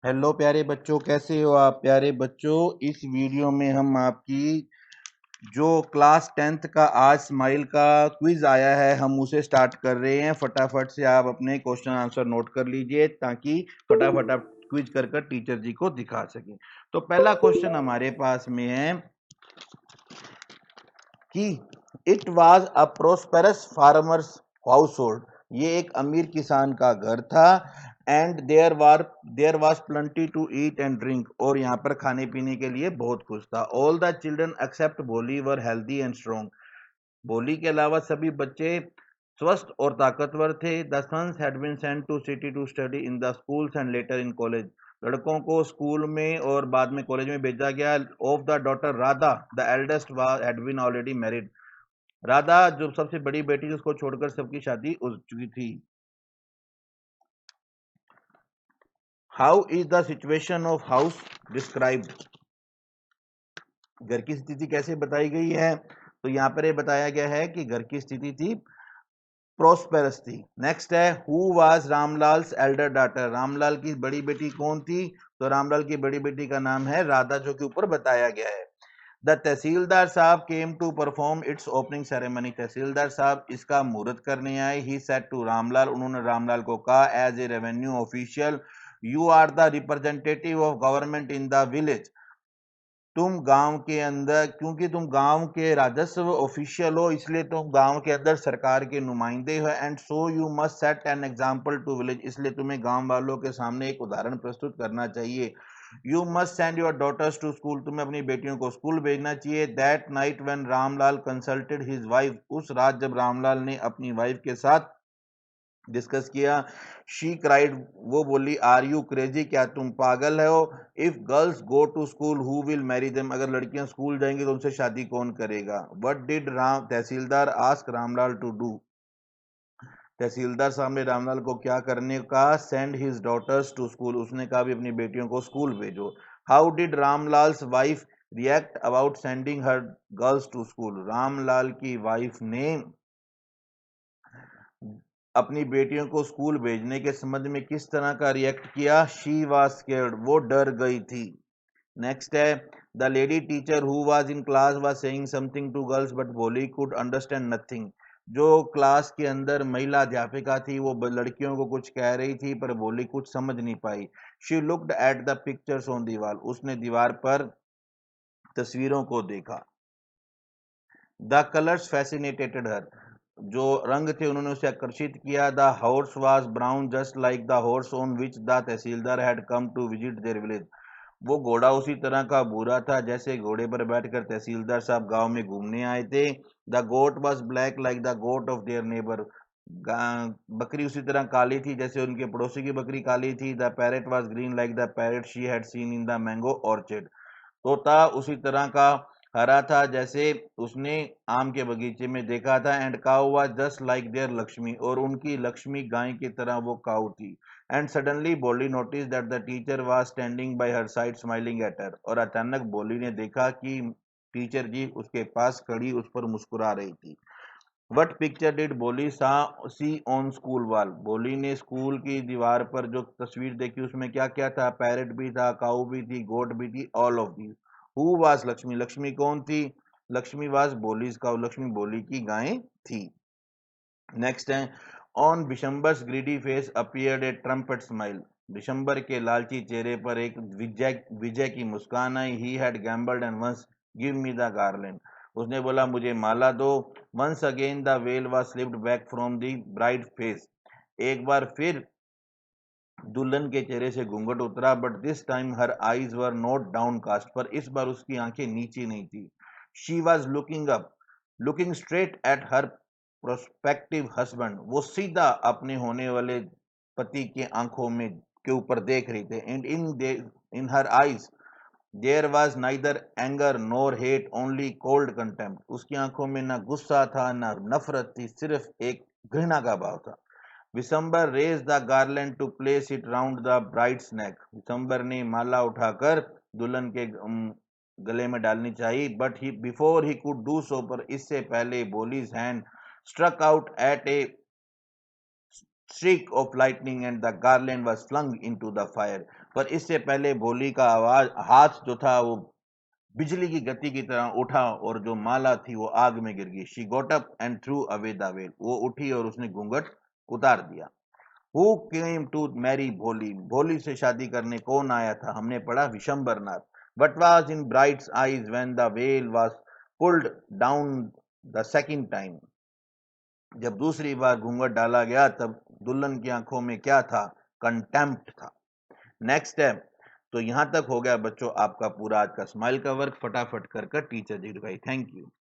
Hello प्यारे बच्चों, कैसे हो आप प्यारे बच्चों। इस वीडियो में हम आपकी जो क्लास 10th का आज स्माइल का क्विज आया है हम उसे स्टार्ट कर रहे हैं। फटाफट से आप अपने क्वेश्चन आंसर नोट कर लीजिए ताकि फटाफट आप क्विज कर टीचर जी को दिखा सकें। तो पहला क्वेश्चन हमारे पास में है कि it was a prosperous farmer's household. ये एक अमीर किसान का घर था। And there was plenty to eat and drink, और यहाँ पर खाने पीने के लिए बहुत कुछ था। ऑल द चिल्ड्रन एक्सेप्ट बोली वर हेल्दी एंड स्ट्रॉन्ग। बोली के अलावा सभी बच्चे स्वस्थ और ताकतवर थे। The sons had been sent to city to study in the schools and later in college. लड़कों को स्कूल में और बाद में कॉलेज में भेजा गया। Of the daughter Radha the eldest had been already married. Radha जो सबसे बड़ी बेटी थी उसको छोड़कर सबकी शादी हो चुकी थी। How is the situation of house described. घर की स्थिति कैसे बताई गई है, तो यहाँ पर ये बताया गया है कि घर की स्थिति थी प्रोस्पेरस थी। नेक्स्ट है who was Ramlal's elder daughter. Ramlal की बड़ी बेटी कौन थी, तो रामलाल की बड़ी बेटी का नाम है राधा, जो कि ऊपर बताया गया है। The tehsildar sahab came to perform its opening ceremony. Tehsildar साहब इसका मुहूर्त करने आए। ही सेड टू रामलाल, उन्होंने रामलाल को कहा as a revenue official you are the representative of government in the village. तुम गांव के अंदर, क्योंकि तुम गांव के राजस्व ऑफिशियल हो इसलिए तुम गांव के अंदर सरकार के नुमाइंदे हो। And so you must set an example to village, इसलिए तुम्हें गांव वालों के सामने एक उदाहरण प्रस्तुत करना चाहिए। You must send your daughters to school, तुम्हें अपनी बेटियों को स्कूल भेजना चाहिए। That night when Ramlal consulted his wife, उस रात जब रामलाल ने अपनी वाइफ के साथ डिस्कस किया, शी क्राइड, वो बोली आर यू क्रेजी, क्या तुम पागल हो। If girls go to school who will marry them, अगर लड़कियां स्कूल जाएंगी तो उनसे शादी कौन करेगा। What did Ram tehsildar ask Ramlal to do. Tehsildar साहब ने रामलाल को क्या करने का, send his daughters to school, उसने कहा भी अपनी बेटियों को स्कूल भेजो। How did Ramlal's wife react about sending her girls to school. Ramlal की वाइफ ने अपनी बेटियों को स्कूल भेजने के संबंध में किस तरह का रिएक्ट किया। शी वाज स्केर्ड, वो डर गई थी। नेक्स्ट है the lady teacher who was in class was saying something to girls but Bholi could understand nothing. जो क्लास के अंदर महिला अध्यापिका थी वो लड़कियों को कुछ कह रही थी पर बोली कुछ समझ नहीं पाई। She looked at the pictures on diwar, उसने दीवार पर तस्वीरों को देखा। द कलर्स फैसिनेटेड हर, जो रंग थे उन्होंने उसे आकर्षित किया। The horse was brown just like the horse on which the tehsildar had come to visit their village. वो घोड़ा उसी तरह का भूरा था जैसे घोड़े पर बैठकर तहसीलदार साहब गांव में घूमने आए थे। The goat was black like the goat of their neighbour, बकरी उसी तरह काली थी जैसे उनके पड़ोसी की बकरी काली थी। The parrot was green like the parrot she had seen in the mango orchard, तोता उसी तरह का हरा था जैसे उसने आम के बगीचे में देखा था। And cow was just like their Lakshmi, और उनकी लक्ष्मी गाय की तरह वो काऊ थी। And suddenly Bholi notice that the teacher was standing by her side smiling at her, और अचानक बोली ने देखा कि टीचर जी उसके पास खड़ी उस पर मुस्कुरा रही थी। वट पिक्चर डिड बोली सी ऑन स्कूल वॉल। बोली ने स्कूल की दीवार पर जो तस्वीर देखी उसमें क्या क्या था। पैरेट भी था, काऊ भी थी, गोट भी थी, all of the. Who was Lakshmi, Lakshmi कौन थी। लक्ष्मी वाज बोलीज काऊ, लक्ष्मी बोली की गायें थी। नेक्स्ट है on Bishamber's greedy face appeared a trumpet smile. Bishamber के लालची चेहरे पर एक विजय विजय की मुस्कान आई। He had gambled and won give me the garland, उसने बोला मुझे माला दो। Once again the veil was slipped back from the bride face, एक बार फिर दुल्हन के चेहरे से घूंघट उतरा। But this time her eyes were not downcast, पर इस बार उसकी आंखें नीचे नहीं थी। She was looking up, looking straight at her prospective husband, वो सीधा अपने होने वाले पति के आंखों में के ऊपर देख रही थे। And in her eyes there was neither anger nor hate only cold contempt, उसकी आंखों में ना गुस्सा था ना नफरत थी, सिर्फ एक घृणा का भाव था। Vishambar raise the garland to place it round the bride's neck, Vishambar ने माला उठाकर दुल्हन के गले में डालनी चाहिए। But he before he could do so, पर इससे पहले Bholi's hand struck out at a streak of lightning and the garland was flung into the fire. पर इससे पहले भोली का आवाज हाथ जो था वो बिजली की गति की तरह उठा और जो माला थी वो आग में गिर गई. She got up and threw away the veil. वो उठी और उसने घूंघट उतार दिया. Who came to marry भोली? भोली से शादी करने कौन आया था? हमने पढ़ा Vishambarnath. What was in Bright's eyes when the veil was pulled down the second time? जब दूसरी बार घूंघट डाला गया तब दुल्हन की आंखों में क्या था? कंटेम्प्ट था. नेक्स्ट है. तो यहां तक हो गया बच्चों आपका पूरा आज का स्माइल का वर्क. फटाफट कर टीचर जी भाई. Thank you.